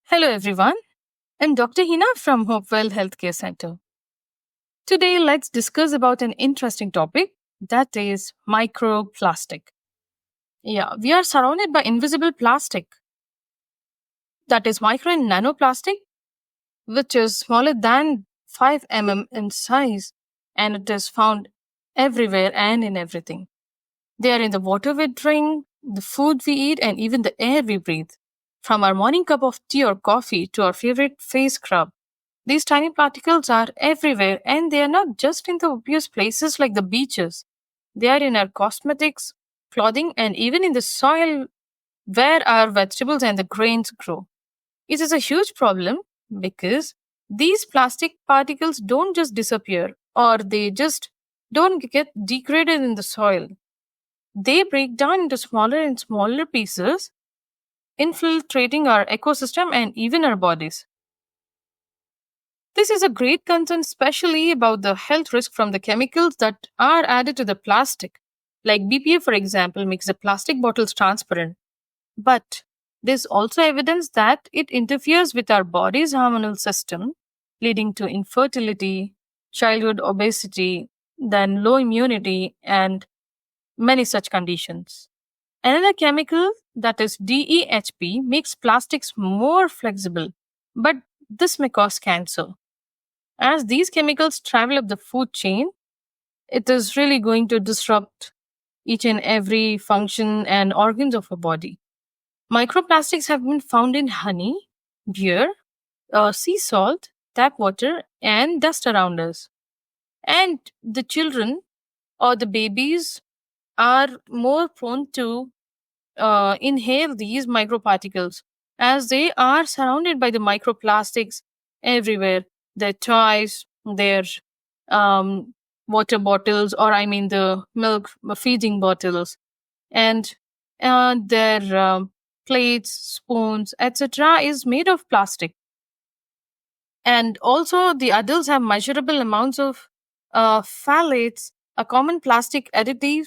Hello, everyone. I'm Dr. Heena from Hopewell Healthcare Center. Today, let's discuss about an interesting topic that is microplastic. Yeah, we are surrounded by invisible plastic, that is micro and nanoplastic, which is smaller than 5 mm in size, and it is found everywhere and in everything. They are in the water we drink, the food we eat, and even the air we breathe. From our morning cup of tea or coffee to our favorite face scrub, these tiny particles are everywhere, and they are not just in the obvious places like the beaches. They are in our cosmetics, clothing, and even in the soil where our vegetables and the grains grow. It is a huge problem because these plastic particles don't just disappear or they just don't get degraded in the soil. They break down into smaller and smaller pieces, infiltrating our ecosystem and even our bodies. This is a great concern, especially about the health risk from the chemicals that are added to the plastic. Like BPA, for example, makes the plastic bottles transparent. But there's also evidence that it interferes with our body's hormonal system, leading to infertility, childhood obesity, then low immunity, and many such conditions. Another chemical, that is DEHP, makes plastics more flexible, but this may cause cancer. As these chemicals travel up the food chain, it is really going to disrupt each and every function and organs of our body. Microplastics have been found in honey, beer, sea salt, tap water, and dust around us. And the children or the babies are more prone to inhale these microparticles as they are surrounded by the microplastics everywhere. Their toys, their um, water bottles, or I mean the milk feeding bottles, and their plates, spoons, etc., is made of plastic. And also, the adults have measurable amounts of phthalates, a common plastic additive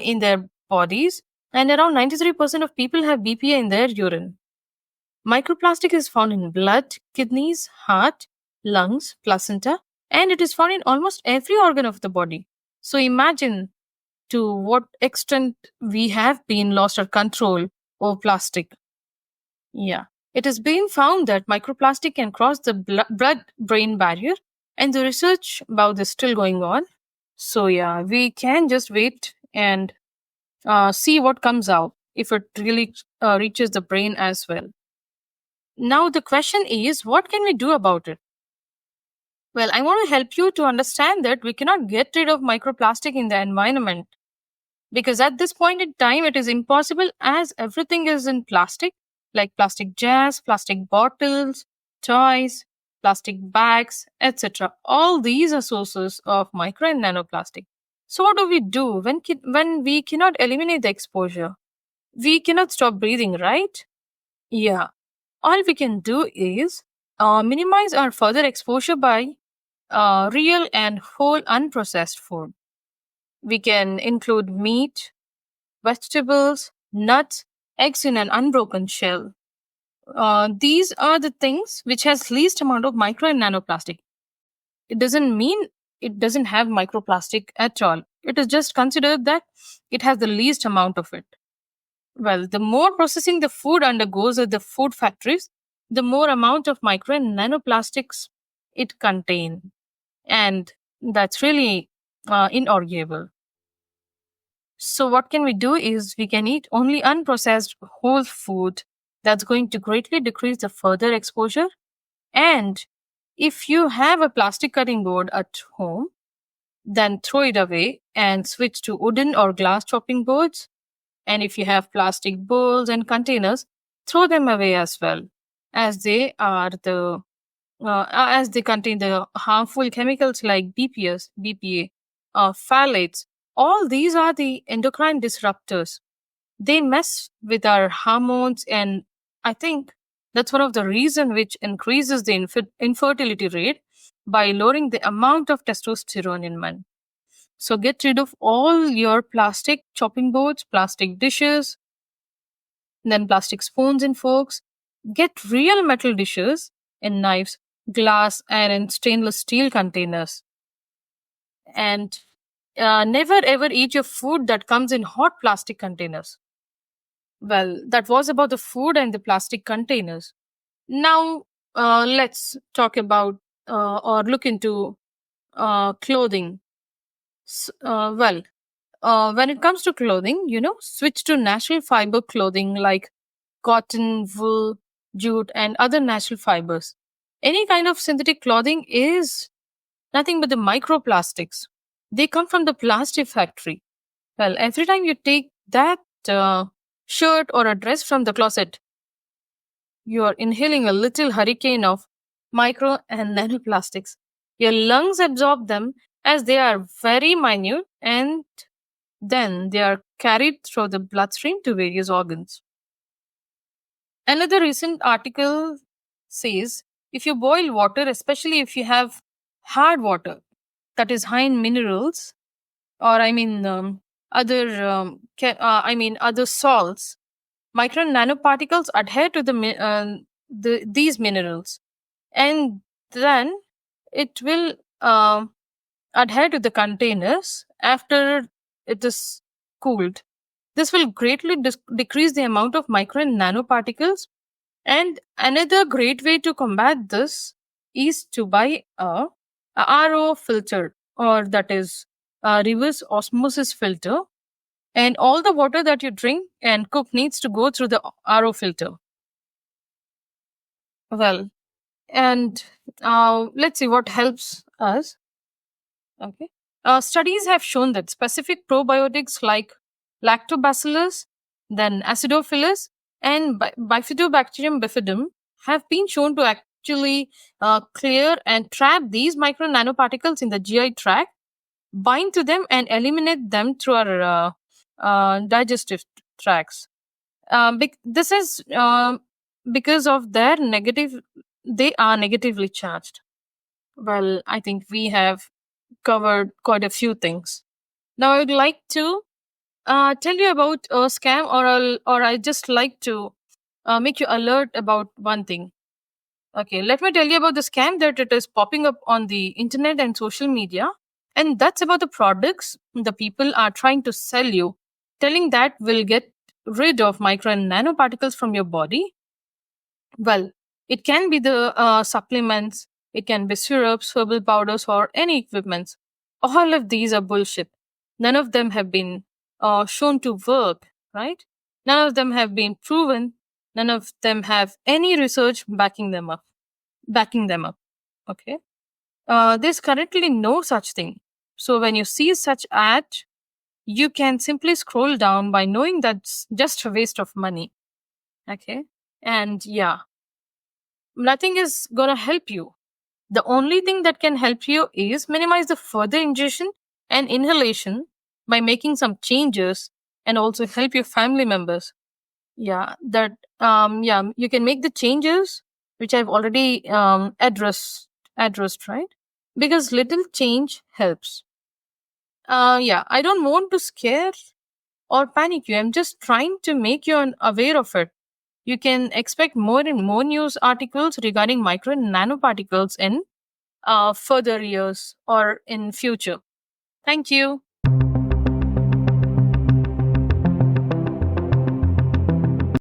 in their bodies, and around 93% of people have BPA in their urine. Microplastic is found in blood, kidneys, heart, lungs, placenta, and it is found in almost every organ of the body. So imagine to what extent we have been lost our control over plastic. Yeah. It has been found that microplastic can cross the blood brain barrier, and the research about this is still going on. So, yeah, we can just wait and see what comes out if it really reaches the brain as well. Now, the question is, what can we do about it? Well, I want to help you to understand that we cannot get rid of microplastic in the environment because at this point in time, it is impossible as everything is in plastic, like plastic jars, plastic bottles, toys, plastic bags, etc. All these are sources of micro and nanoplastic. So, what do we do when we cannot eliminate the exposure? We cannot stop breathing, right? Yeah. All we can do is minimize our further exposure by real and whole unprocessed food. We can include meat, vegetables, nuts, eggs in an unbroken shell. These are the things which has least amount of micro and nanoplastic. It doesn't mean it doesn't have microplastic at all. It is just considered that it has the least amount of it. Well, the more processing the food undergoes at the food factories, the more amount of micro and nanoplastics it contains. And that's really inarguable. So, what can we do is we can eat only unprocessed whole food that's going to greatly decrease the further exposure. And if you have a plastic cutting board at home, then throw it away and switch to wooden or glass chopping boards. And if you have plastic bowls and containers, throw them away as well, as they are as they contain the harmful chemicals like BPS, BPA, phthalates. All these are the endocrine disruptors. They mess with our hormones, and I think that's one of the reasons which increases the infertility rate by lowering the amount of testosterone in men. So get rid of all your plastic chopping boards, plastic dishes, then plastic spoons and forks. Get real metal dishes and knives, glass, iron, stainless steel containers. And never ever eat your food that comes in hot plastic containers. Well, that was about the food and the plastic containers. Now, let's talk about or look into clothing. When it comes to clothing, switch to natural fiber clothing like cotton, wool, jute, and other natural fibers. Any kind of synthetic clothing is nothing but the microplastics. They come from the plastic factory. Well, every time you take that shirt or a dress from the closet, you are inhaling a little hurricane of micro and nanoplastics. Your lungs absorb them as they are very minute, and then they are carried through the bloodstream to various organs. Another recent article says if you boil water, especially if you have hard water that is high in minerals, or other salts, micro nanoparticles adhere to these minerals, and then it will adhere to the containers after it is cooled. This will greatly decrease the amount of micro and nanoparticles. And another great way to combat this is to buy a RO filter, or that is a reverse osmosis filter. And all the water that you drink and cook needs to go through the RO filter. Well, and let's see what helps us. Okay. Studies have shown that specific probiotics like lactobacillus, then acidophilus, and bifidobacterium bifidum have been shown to actually clear and trap these micro nanoparticles in the GI tract, bind to them, and eliminate them through our digestive tracts. This is because of their negative, they are negatively charged. Well, I think we have covered quite a few things. Now, I would like to tell you about a scam, or I just like to make you alert about one thing. Okay, let me tell you about the scam that it is popping up on the internet and social media, and that's about the products the people are trying to sell you, telling that will get rid of micro and nanoparticles from your body. Well, it can be the supplements, it can be syrups, herbal powders, or any equipments. All of these are bullshit. None of them have been shown to work, right? None of them have been proven. None of them have any research backing them up. Okay. There's currently no such thing. So when you see such ad, you can simply scroll down by knowing that's just a waste of money. Okay. And yeah, nothing is going to help you. The only thing that can help you is minimize the further ingestion and inhalation by making some changes, and also help your family members. You can make the changes which I've already addressed, right? Because little change helps. I don't want to scare or panic you. I'm just trying to make you aware of it. You can expect more and more news articles regarding micro and nanoparticles in further years or in future. Thank you.